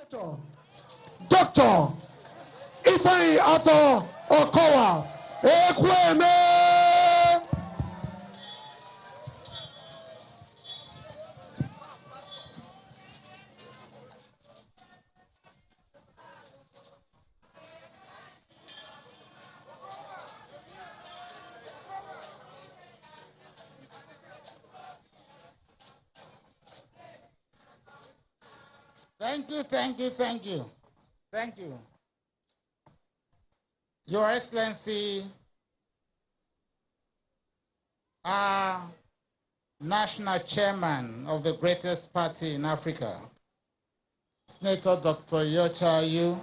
Dr. Ifeanyi Atto Okowa, Ekweme. Thank you. Your Excellency, our National Chairman of the greatest party in Africa, Senator Dr. Yocha Yu,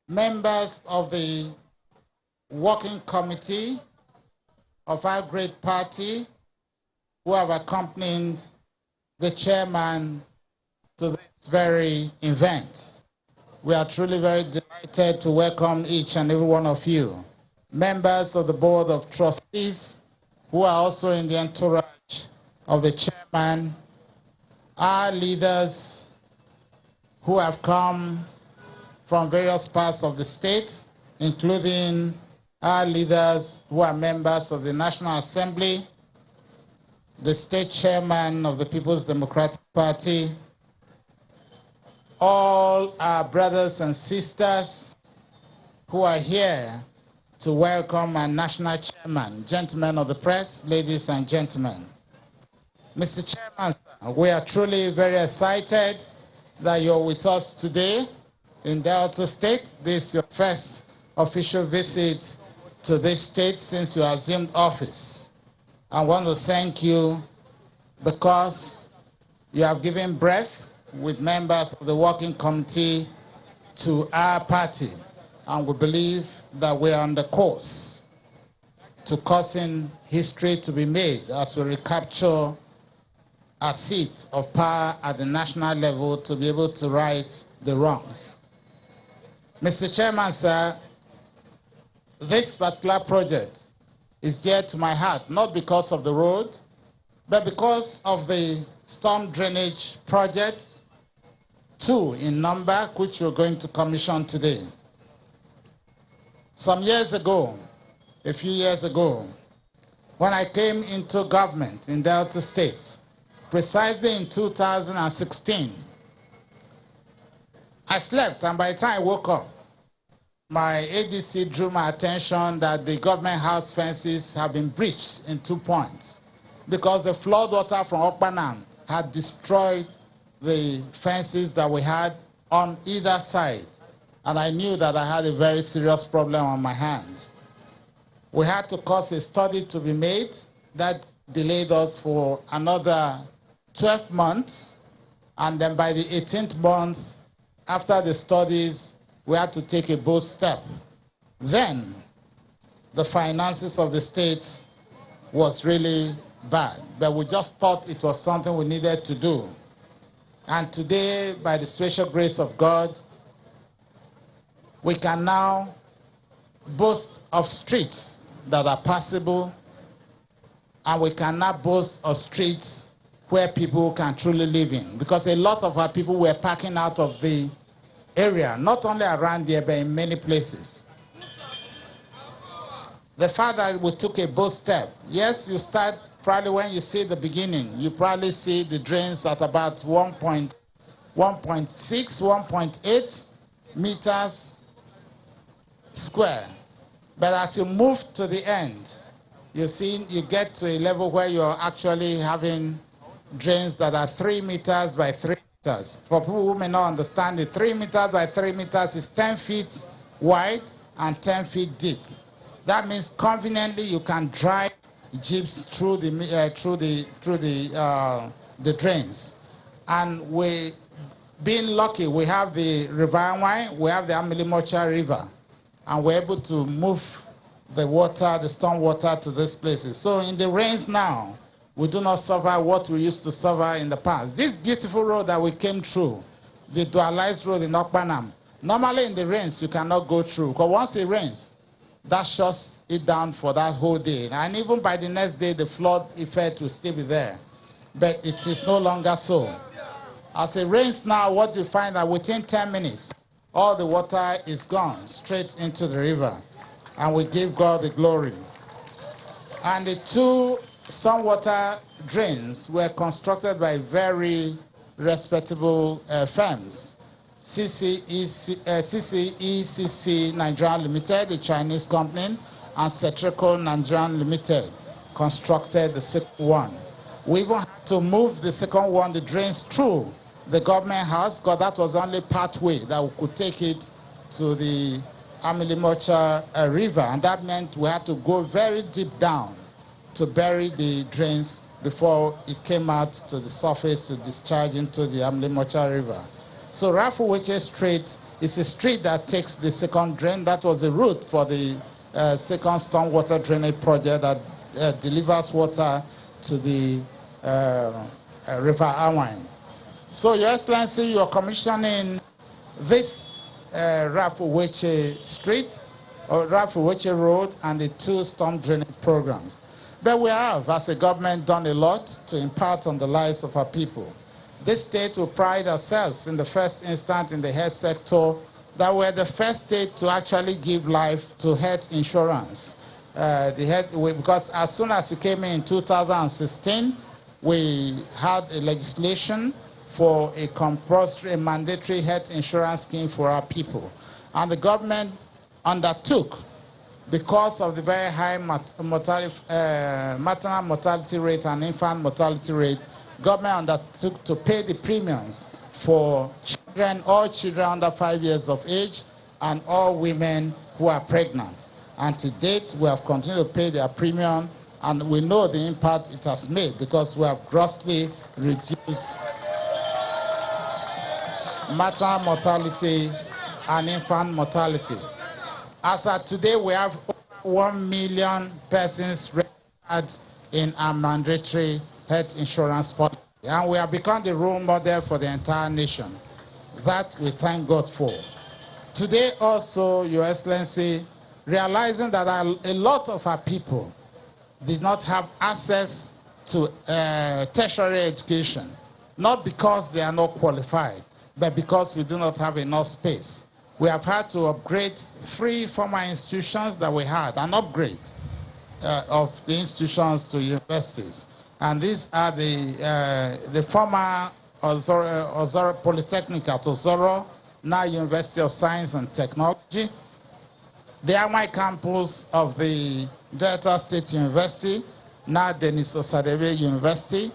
members of the Working Committee of our great party who have accompanied the chairman to this very event. We are truly very delighted to welcome each and every one of you. Members of the Board of Trustees who are also in the entourage of the chairman, our leaders who have come from various parts of the state, including our leaders who are members of the National Assembly, the state chairman of the People's Democratic Party, all our brothers and sisters who are here to welcome our national chairman, gentlemen of the press, ladies and gentlemen. Mr. Chairman, we are truly very excited that you're with us today in Delta State. This is your first official visit to this state since you assumed office. I want to thank you because you have given breath with members of the Working Committee to our party, and we believe that we are on the course to causing history to be made as we recapture a seat of power at the national level to be able to right the wrongs. Mr. Chairman, sir, this particular project is dear to my heart, not because of the road, but because of the storm drainage projects, 2 in number, which we're going to commission today. Some years ago, a few years ago, when I came into government in Delta State, precisely in 2016, I slept, and by the time I woke up, my ADC drew my attention that the government house fences have been breached in 2 points because the flood water from Okpanam had destroyed the fences that we had on either side. And I knew that I had a very serious problem on my hands. We had to cause a study to be made that delayed us for another 12 months. And then by the 18th month, after the studies, we had to take a bold step. Then, the finances of the state was really bad, but we just thought it was something we needed to do. And today, by the special grace of God, we can now boast of streets that are passable, and we can now boast of streets where people can truly live in. Because a lot of our people were parking out of the area, not only around here, but in many places. The fact that we took a bold step, yes, you start probably when you see the beginning, you probably see the drains at about 1.6, 1.8 meters square. But as you move to the end, you get to a level where you're actually having drains that are 3 meters by 3 meters. For people who may not understand it, 3 meters by 3 meters is 10 feet wide and 10 feet deep. That means conveniently you can drive jeeps through the drains. And we, being lucky, we have the River Wine, we have the Amelimocha River, and we're able to move the water, the storm water to these places. So in the rains now, we do not suffer what we used to suffer in the past. This beautiful road that we came through, the dualized road in Okpanam, normally in the rains you cannot go through, because once it rains, that shuts it down for that whole day. And even by the next day, the flood effect will still be there. But it is no longer so. As it rains now, what you find that within 10 minutes, all the water is gone straight into the river. And we give God the glory. And the 2 stormwater drains were constructed by very respectable firms. CCECC Nigeria Limited, the Chinese company, and Cetrico Nigeria Limited constructed the second one. We even had to move the second one, the drains, through the government house, because that was the only pathway that we could take it to the Amilimocha River, and that meant we had to go very deep down to bury the drains before it came out to the surface to discharge into the Amilimocha River. So Rafuweche Street is a street that takes the second drain. That was the route for the second stormwater drainage project that delivers water to the River Awine. So, Your Excellency, you are commissioning this Rafuweche Street, or Rafuweche Road, and the 2 storm drainage programs. But we have, as a government, done a lot to impart on the lives of our people. This state will pride ourselves in the first instance in the health sector that we're the first state to actually give life to health insurance. Because as soon as we came in 2016, we had a legislation for a compulsory, mandatory health insurance scheme for our people. And the government undertook, because of the very high maternal mortality rate and infant mortality rate, government undertook to pay the premiums for children, all children under 5 years of age, and all women who are pregnant. And to date, we have continued to pay their premium, and we know the impact it has made because we have grossly reduced maternal mortality and infant mortality. As of today, we have 1 million persons registered in our mandatory health insurance policy, and we have become the role model for the entire nation. That we thank God for. Today also, Your Excellency, realizing that a lot of our people did not have access to tertiary education, not because they are not qualified, but because we do not have enough space. We have had to upgrade 3 former institutions that we had, an upgrade of the institutions to universities. And these are the former Ozoro Polytechnic at Ozoro, now University of Science and Technology, the Amai campus of the Delta State University, now Denis Osadebe University,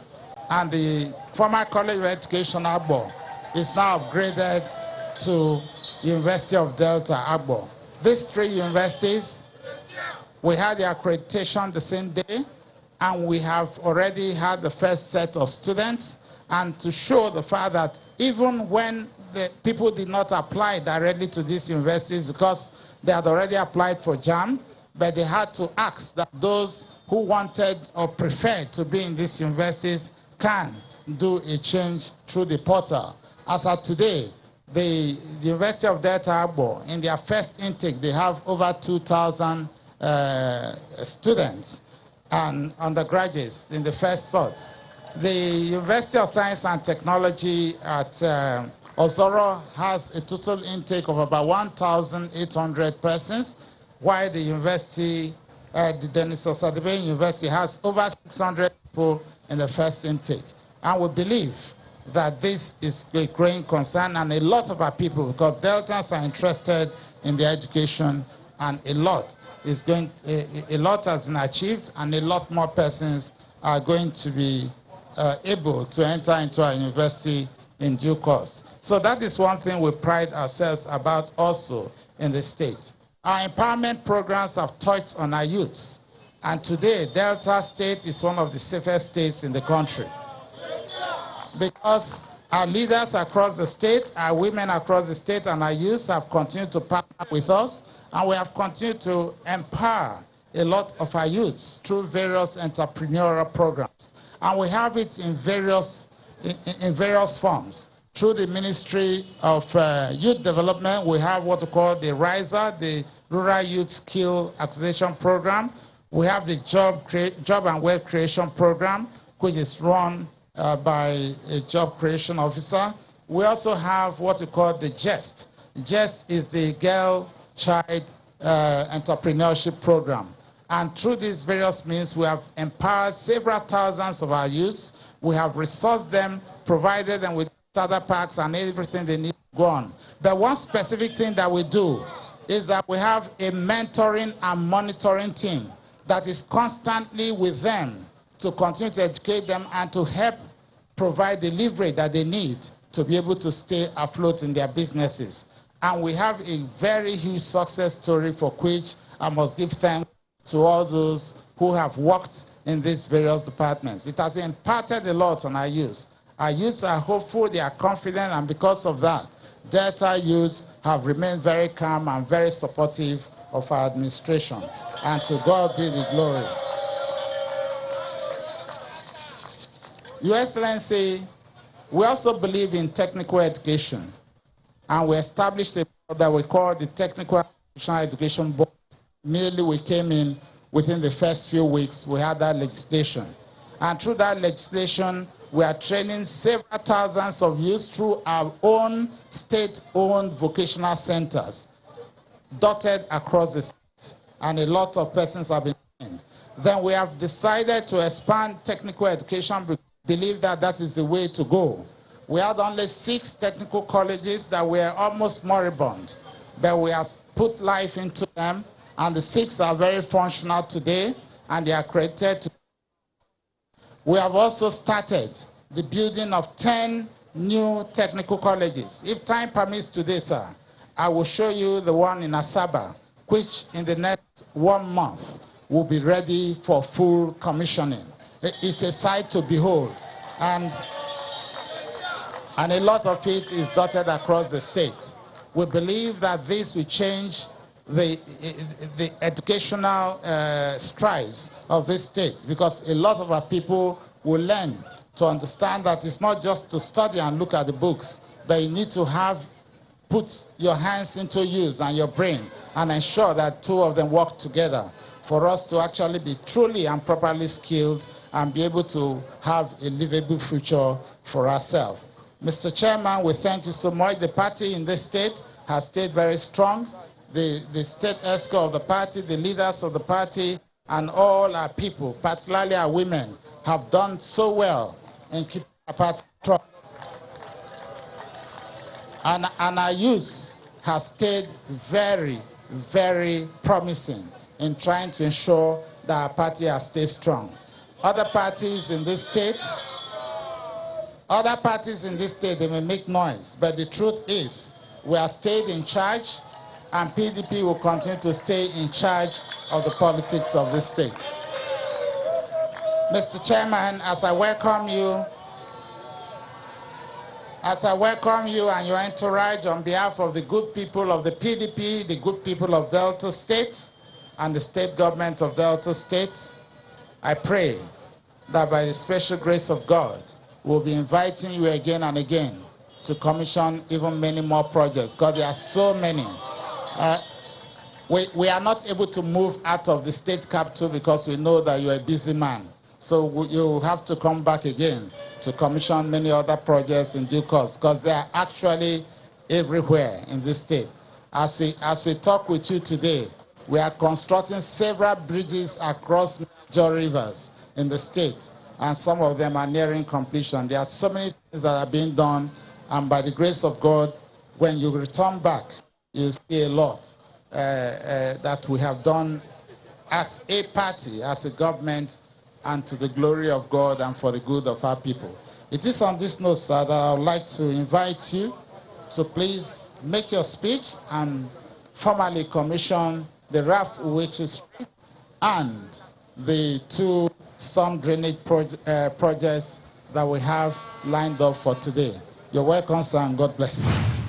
and the former College of Education, Agbo, is now upgraded to University of Delta, Agbo. These 3 universities, we had the accreditation the same day, and we have already had the first set of students, and to show the fact that even when the people did not apply directly to these universities because they had already applied for JAM, but they had to ask that those who wanted or preferred to be in these universities can do a change through the portal. As of today, the University of Delta Agbo, in their first intake, they have over 2,000 students and undergraduates in the first thought. The University of Science and Technology at Ozoro has a total intake of about 1,800 persons, while the university, the Denis Osadebe University, has over 600 people in the first intake. And we believe that this is a growing concern, and a lot of our people, because Deltans are interested in their education, and a lot has been achieved, and a lot more persons are going to be able to enter into our university in due course. So that is one thing we pride ourselves about also in the state. Our empowerment programs have touched on our youths, and today Delta State is one of the safest states in the country, because our leaders across the state, our women across the state, and our youths have continued to partner with us, and we have continued to empower a lot of our youths through various entrepreneurial programs. And we have it in various forms. Through the Ministry of Youth Development, we have what we call the RISER, the Rural Youth Skill Acquisition Program. We have the Job and Wealth Creation Program, which is run by a job creation officer. We also have what we call the GEST. GEST is the Girl Child Entrepreneurship Program. And through these various means, we have empowered several thousands of our youths. We have resourced them, provided them with starter packs and everything they need to go on. But one specific thing that we do is that we have a mentoring and monitoring team that is constantly with them to continue to educate them and to help provide the leverage that they need to be able to stay afloat in their businesses. And we have a very huge success story for which I must give thanks to all those who have worked in these various departments. It has imparted a lot on our youth. Our youths are hopeful, they are confident, and because of that, Delta youths have remained very calm and very supportive of our administration. And to God be the glory. Your Excellency, we also believe in technical education, and we established a board that we call the Technical Education Board. Immediately we came in, within the first few weeks, we had that legislation. And through that legislation, we are training several thousands of youth through our own state-owned vocational centers, dotted across the state, and a lot of persons have been trained. Then we have decided to expand technical education. We believe that that is the way to go. We had only 6 technical colleges that were almost moribund, but we have put life into them, and the 6 are very functional today, and they are accredited to. We have also started the building of 10 new technical colleges. If time permits today, sir, I will show you the one in Asaba, which in the next 1 month will be ready for full commissioning. It's a sight to behold, and a lot of it is dotted across the state. We believe that this will change the educational strides of this state, because a lot of our people will learn to understand that it's not just to study and look at the books, but you need to have put your hands into use and your brain and ensure that 2 of them work together for us to actually be truly and properly skilled and be able to have a livable future for ourselves. Mr. Chairman, we thank you so much. The party in this state has stayed very strong. The state ESCO of the party, the leaders of the party, and all our people, particularly our women, have done so well in keeping our party strong. And our youth has stayed very, very promising in trying to ensure that our party has stayed strong. Other parties in this state, they may make noise, but the truth is, we have stayed in charge, and PDP will continue to stay in charge of the politics of this state. Mr. Chairman, as I welcome you and your entourage on behalf of the good people of the PDP, the good people of Delta State, and the state government of Delta State, I pray that by the special grace of God, we'll be inviting you again and again to commission even many more projects, because there are so many. We are not able to move out of the state capital because we know that you're a busy man. So you have to come back again to commission many other projects in due course, because they are actually everywhere in this state. As we talk with you today, we are constructing several bridges across major rivers in the state, and some of them are nearing completion. There are so many things that are being done, and by the grace of God, when you return back, you see a lot that we have done as a party, as a government, and to the glory of God and for the good of our people. It is on this note, sir, that I would like to invite you to please make your speech and formally commission the raft which is and the 2 storm drainage projects that we have lined up for today. You're welcome, sir, and God bless you.